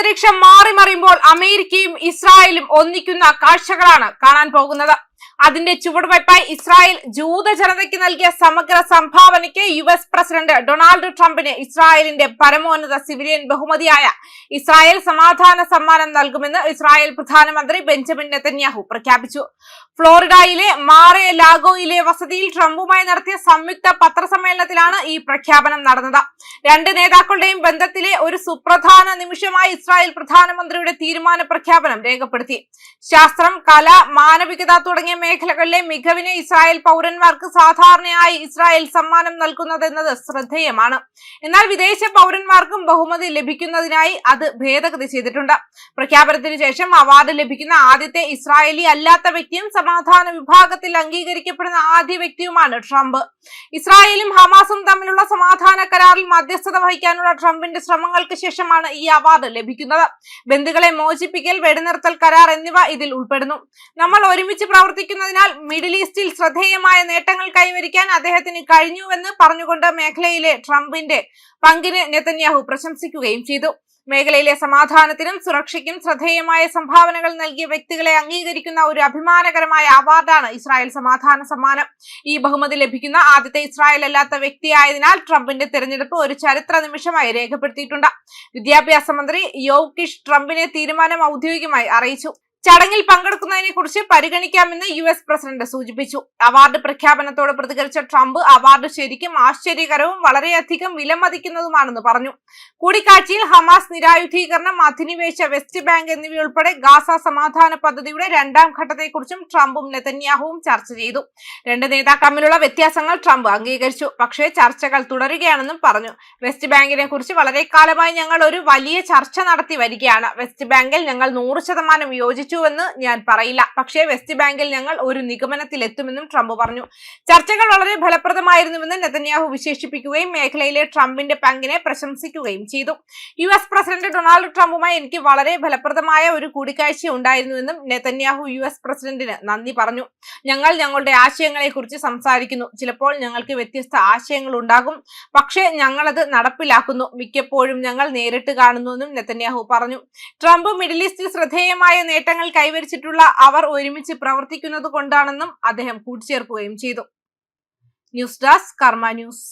അന്തരീക്ഷം മാറിമറിയുമ്പോൾ അമേരിക്കയും ഇസ്രായേലും ഒന്നിക്കുന്ന കാഴ്ചകളാണ് കാണാൻ പോകുന്നത്. അതിന്റെ ചുവടുവയ്പായി ഇസ്രായേൽ ജൂത ജനതയ്ക്ക് നൽകിയ സമഗ്ര സംഭാവനയ്ക്ക് US പ്രസിഡന്റ് ഡൊണാൾഡ് ട്രംപിന് ഇസ്രായേലിന്റെ പരമോന്നത സിവിലിയൻ ബഹുമതിയായ ഇസ്രായേൽ സമാധാന സമ്മാനം നൽകുമെന്ന് ഇസ്രായേൽ പ്രധാനമന്ത്രി ബെഞ്ചമിൻ നെതന്യാഹു പ്രഖ്യാപിച്ചു. ഫ്ലോറിഡയിലെ മാറെ ലാഗോയിലെ വസതിയിൽ ട്രംപുമായി നടത്തിയ സംയുക്ത പത്രസമ്മേളനത്തിലാണ് ഈ പ്രഖ്യാപനം നടന്നത്. രണ്ട് നേതാക്കളുടെയും ബന്ധത്തിലെ ഒരു സുപ്രധാന നിമിഷമായി ഇസ്രായേൽ പ്രധാനമന്ത്രിയുടെ തീരുമാന പ്രഖ്യാപനം രേഖപ്പെടുത്തി. ശാസ്ത്രം, കല, മാനവികത തുടങ്ങിയ മേഖലകളിലെ മികവിന് ഇസ്രായേൽ പൗരന്മാർക്ക് സാധാരണയായി ഇസ്രായേൽ സമ്മാനം നൽകുന്നതെന്നത് ശ്രദ്ധേയമാണ്. എന്നാൽ വിദേശ പൗരന്മാർക്കും ബഹുമതി ലഭിക്കുന്നതിനായി അത് ഭേദഗതി ചെയ്തിട്ടുണ്ട്. പ്രഖ്യാപനത്തിന് ശേഷം അവാർഡ് ലഭിക്കുന്ന ആദ്യത്തെ ഇസ്രായേലി അല്ലാത്ത വ്യക്തിയും സമാധാന വിഭാഗത്തിൽ അംഗീകരിക്കപ്പെടുന്ന ആദ്യ വ്യക്തിയുമാണ് ട്രംപ്. ഇസ്രായേലും ഹമാസും തമ്മിലുള്ള സമാധാന കരാറിൽ മധ്യസ്ഥത വഹിക്കാനുള്ള ട്രംപിന്റെ ശ്രമങ്ങൾക്ക് ശേഷമാണ് ഈ അവാർഡ് ലഭിക്കുന്നത്. ബന്ദികളെ മോചിപ്പിക്കൽ, വെടിനിർത്തൽ കരാർ എന്നിവ ഇതിൽ ഉൾപ്പെടുന്നു. നമ്മൾ ഒരുമിച്ച് പ്രവർത്തിക്കുന്നതിനാൽ മിഡിൽ ഈസ്റ്റിൽ ശ്രദ്ധേയമായ നേട്ടങ്ങൾ കൈവരിക്കാൻ അദ്ദേഹത്തിന് കഴിഞ്ഞുവെന്ന് പറഞ്ഞുകൊണ്ട് മേഖലയിലെ ട്രംപിന്റെ പങ്കിന് നെതന്യാഹു പ്രശംസിക്കുകയും ചെയ്തു. മേഖലയിലെ സമാധാനത്തിനും സുരക്ഷയ്ക്കും ശ്രദ്ധേയമായ സംഭാവനകൾ നൽകിയ വ്യക്തികളെ അംഗീകരിക്കുന്ന ഒരു അഭിമാനകരമായ അവാർഡാണ് ഇസ്രായേൽ സമാധാന സമ്മാനം. ഈ ബഹുമതി ലഭിക്കുന്ന ആദ്യത്തെ ഇസ്രായേൽ അല്ലാത്ത വ്യക്തിയായതിനാൽ ട്രംപിന്റെ തിരഞ്ഞെടുപ്പ് ഒരു ചരിത്ര നിമിഷമായി രേഖപ്പെടുത്തിയിട്ടുണ്ട്. വിദ്യാഭ്യാസ മന്ത്രി യോവ് കിഷ് ട്രംപിനെ തീരുമാനം ഔദ്യോഗികമായി അറിയിച്ചു. ചടങ്ങിൽ പങ്കെടുക്കുന്നതിനെ കുറിച്ച് പരിഗണിക്കാമെന്ന് US പ്രസിഡന്റ് സൂചിപ്പിച്ചു. അവാർഡ് പ്രഖ്യാപനത്തോട് പ്രതികരിച്ച ട്രംപ് അവാർഡ് ശരിക്കും ആശ്ചര്യകരവും വളരെയധികം വിലമതിക്കുന്നതുമാണെന്ന് പറഞ്ഞു. കൂടിക്കാഴ്ചയിൽ ഹമാസ് നിരായുധീകരണം, അധിനിവേശ വെസ്റ്റ് ബാങ്ക് എന്നിവയുൾപ്പെടെ ഗാസ സമാധാന പദ്ധതിയുടെ രണ്ടാം ഘട്ടത്തെക്കുറിച്ചും ട്രംപും നെതന്യാഹുവും ചർച്ച ചെയ്തു. രണ്ട് നേതാക്കൾ തമ്മിലുള്ള വ്യത്യാസങ്ങൾ ട്രംപ് അംഗീകരിച്ചു. പക്ഷേ ചർച്ചകൾ തുടരുകയാണെന്നും പറഞ്ഞു. വെസ്റ്റ് ബാങ്കിനെ കുറിച്ച് വളരെ കാലമായി ഞങ്ങൾ ഒരു വലിയ ചർച്ച നടത്തി വരികയാണ്. വെസ്റ്റ് ബാങ്കിൽ ഞങ്ങൾ 100% യോജിച്ചു എന്ന് ഞാൻ പറയില്ല, പക്ഷേ വെസ്റ്റ് ബാങ്കിൽ ഞങ്ങൾ ഒരു നിഗമനത്തിൽ എത്തുമെന്നും ട്രംപ് പറഞ്ഞു. ചർച്ചകൾ വളരെ ഫലപ്രദമായിരുന്നുവെന്ന് നെതന്യാഹു വിശേഷിപ്പിക്കുകയും മേഖലയിലെ ട്രംപിന്റെ പങ്കിനെ പ്രശംസിക്കുകയും ചെയ്തു. US പ്രസിഡന്റ് ഡൊണാൾഡ് ട്രംപുമായി എനിക്ക് വളരെ ഫലപ്രദമായ ഒരു കൂടിക്കാഴ്ച ഉണ്ടായിരുന്നുവെന്നും നെതന്യാഹു US പ്രസിഡന്റിന് നന്ദി പറഞ്ഞു. ഞങ്ങൾ ഞങ്ങളുടെ ആശയങ്ങളെ കുറിച്ച് സംസാരിക്കുന്നു. ചിലപ്പോൾ ഞങ്ങൾക്ക് വ്യത്യസ്ത ആശയങ്ങൾ ഉണ്ടാകും, പക്ഷേ ഞങ്ങളത് നടപ്പിലാക്കുന്നു. മിക്കപ്പോഴും ഞങ്ങൾ നേരിട്ട് കാണുന്നുവെന്നും നെതന്യാഹു പറഞ്ഞു. ട്രംപ് മിഡിൽ ഈസ്റ്റിൽ ശ്രദ്ധേയമായ നേട്ടങ്ങൾ കൈവരിച്ചിട്ടുള്ള അവർ ഒരുമിച്ച് പ്രവർത്തിക്കുന്നത് കൊണ്ടാണെന്നും അദ്ദേഹം കൂട്ടിച്ചേർക്കുകയും ചെയ്തു. ന്യൂസ് ഡെസ്ക് കർമ്മ ന്യൂസ്.